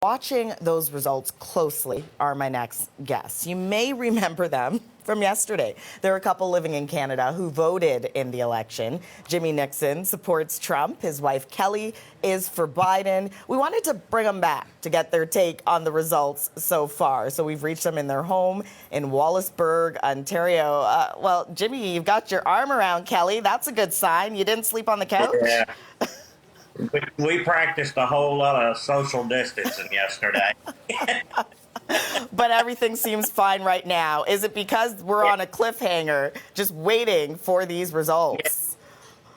Watching those results closely are my next guests. You may remember them from yesterday. There are a couple living in Canada who voted in the election. Jimmy Nixon supports Trump. His wife Kelly is for Biden. We wanted to bring them back to get their take on the results so far. So we've reached them in their home in Wallaceburg, Ontario. Well, Jimmy, you've got your arm around Kelly. That's a good sign. You didn't sleep on the couch? Yeah. We practiced a whole lot of social distancing yesterday. But everything seems fine right now. Is it because we're on a cliffhanger just waiting for these results?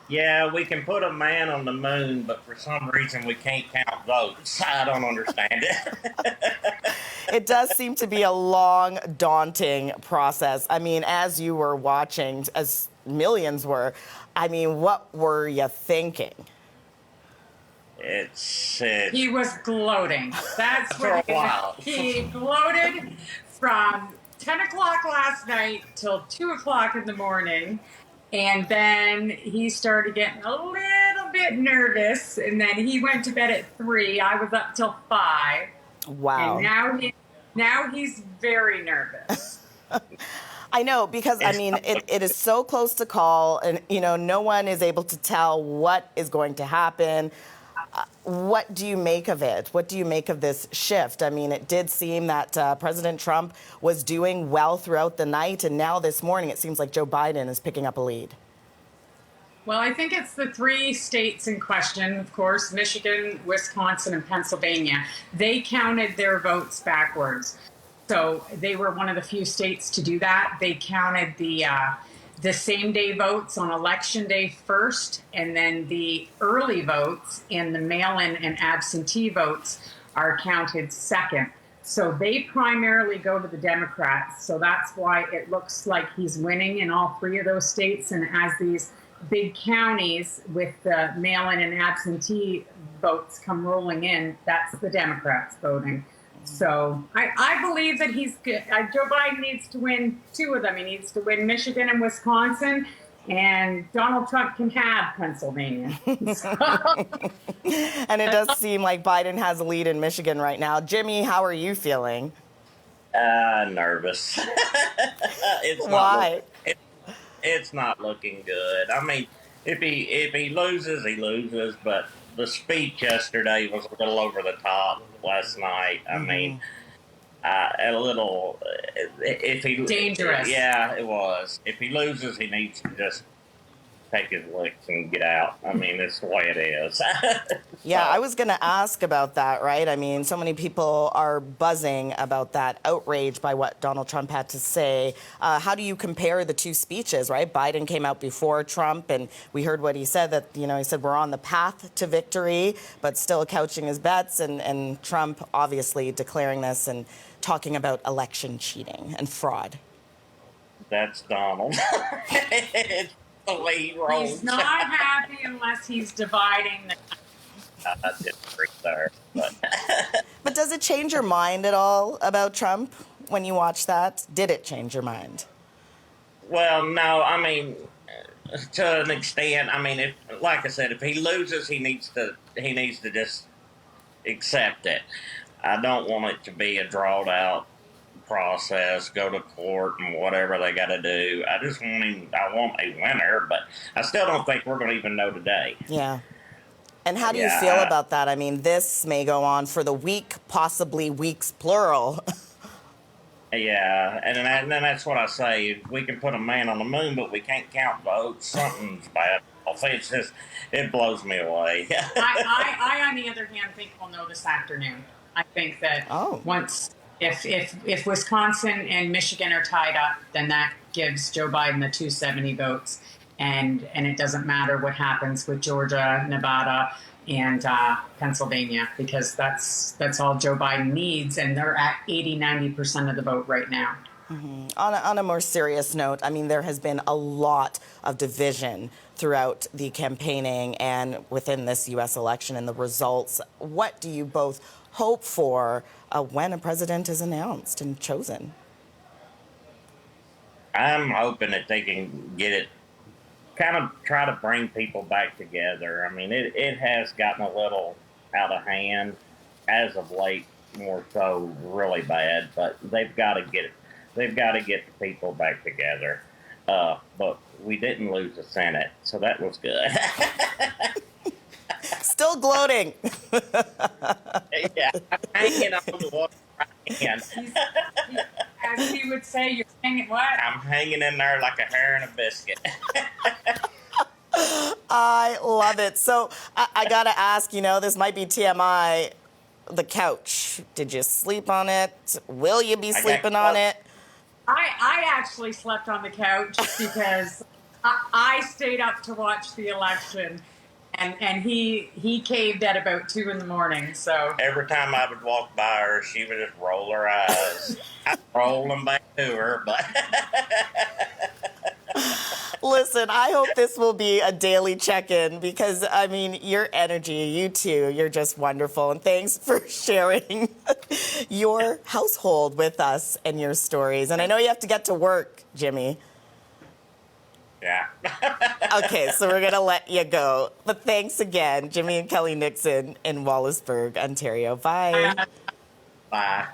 Yeah, we can put a man on the moon, but for some reason we can't count votes. I don't understand it. It does seem to be a long, daunting process. I mean, as you were watching, as millions were, I mean, what were you thinking? He was gloating. That's what he gloated from 10 o'clock last night till 2 o'clock in the morning. And then he started getting a little bit nervous. And then he went to bed at 3. I was up till 5. Wow. And now he's very nervous. I know, because, I mean, it is so close to call, and, you know, no one is able to tell what is going to happen. What do you make of it? What do you make of this shift? I mean, it did seem that President Trump was doing well throughout the night, and now this morning it seems like Joe Biden is picking up a lead. Well, I think it's the 3 states in question, of course, Michigan, Wisconsin, and Pennsylvania. They counted their votes backwards. So they were one of the few states to do that. They counted the same-day votes on Election Day first, and then the early votes and the mail-in and absentee votes are counted second. So they primarily go to the Democrats. So that's why it looks like he's winning in all 3 of those states. And as these big counties with the mail-in and absentee votes come rolling in, that's the Democrats voting. So I believe that he's good. Joe Biden needs to win 2 of them. He needs to win Michigan and Wisconsin, and Donald Trump can have Pennsylvania. And it does seem like Biden has a lead in Michigan right now. Jimmy, how are you feeling? Nervous. Why? It's not looking good. I mean, if he loses, he loses, but the speech yesterday was a little over the top last night. I mean, a little. If he dangerous. Yeah, it was. If he loses, he needs to just take his licks and get out. I mean, it's the way it is. Yeah, I was going to ask about that, right? I mean, so many people are buzzing about that, outrage by what Donald Trump had to say. How do you compare the 2 speeches, right? Biden came out before Trump, and we heard what he said, that, you know, he said we're on the path to victory, but still couching his bets, and Trump obviously declaring this and talking about election cheating and fraud. That's Donald. The way he rolls. He's not happy unless he's dividing the I didn't agree there, but. But does it change your mind at all about Trump when you watch that? Did it change your mind? Well, no. I mean, to an extent. I mean, like I said, if he loses, he needs to just accept it. I don't want it to be a drawn out process, go to court and whatever they got to do. I want a winner, but I still don't think we're going to even know today. Yeah. And how do you feel about that? I mean, this may go on for the week, possibly weeks plural. Yeah, and then that's what I say. We can put a man on the moon, but we can't count votes. Something's bad. It's just, it blows me away. I, on the other hand, think we'll know this afternoon. I think that once, if Wisconsin and Michigan are tied up, then that gives Joe Biden the 270 votes. And it doesn't matter what happens with Georgia, Nevada, and Pennsylvania, because that's all Joe Biden needs, and they're at 80-90% of the vote right now. Mm-hmm. On a more serious note, I mean, there has been a lot of division throughout the campaigning and within this U.S. election and the results. What do you both hope for when a president is announced and chosen? I'm hoping that they can get it, kind of try to bring people back together. I mean, it has gotten a little out of hand as of late more so really bad, but they've got to get the people back together. But we didn't lose the Senate, so that was good. Still gloating. Yeah, I'm hanging on to what I can. As he would say, you're hanging what? I'm hanging in there like a hair in a biscuit. I love it. So I got to ask, this might be TMI, the couch. Did you sleep on it? Will you be sleeping on it? I actually slept on the couch because I stayed up to watch the election, and he caved at about 2 a.m. So Every time I would walk by her, she would just roll her eyes. I'd roll them back to her, but Listen, I hope this will be a daily check-in because, your energy, you two, you're just wonderful. And thanks for sharing your household with us and your stories. And I know you have to get to work, Jimmy. yeah. Okay, so we're going to let you go. But thanks again, Jimmy and Kelly Nixon in Wallaceburg, Ontario. Bye. Bye.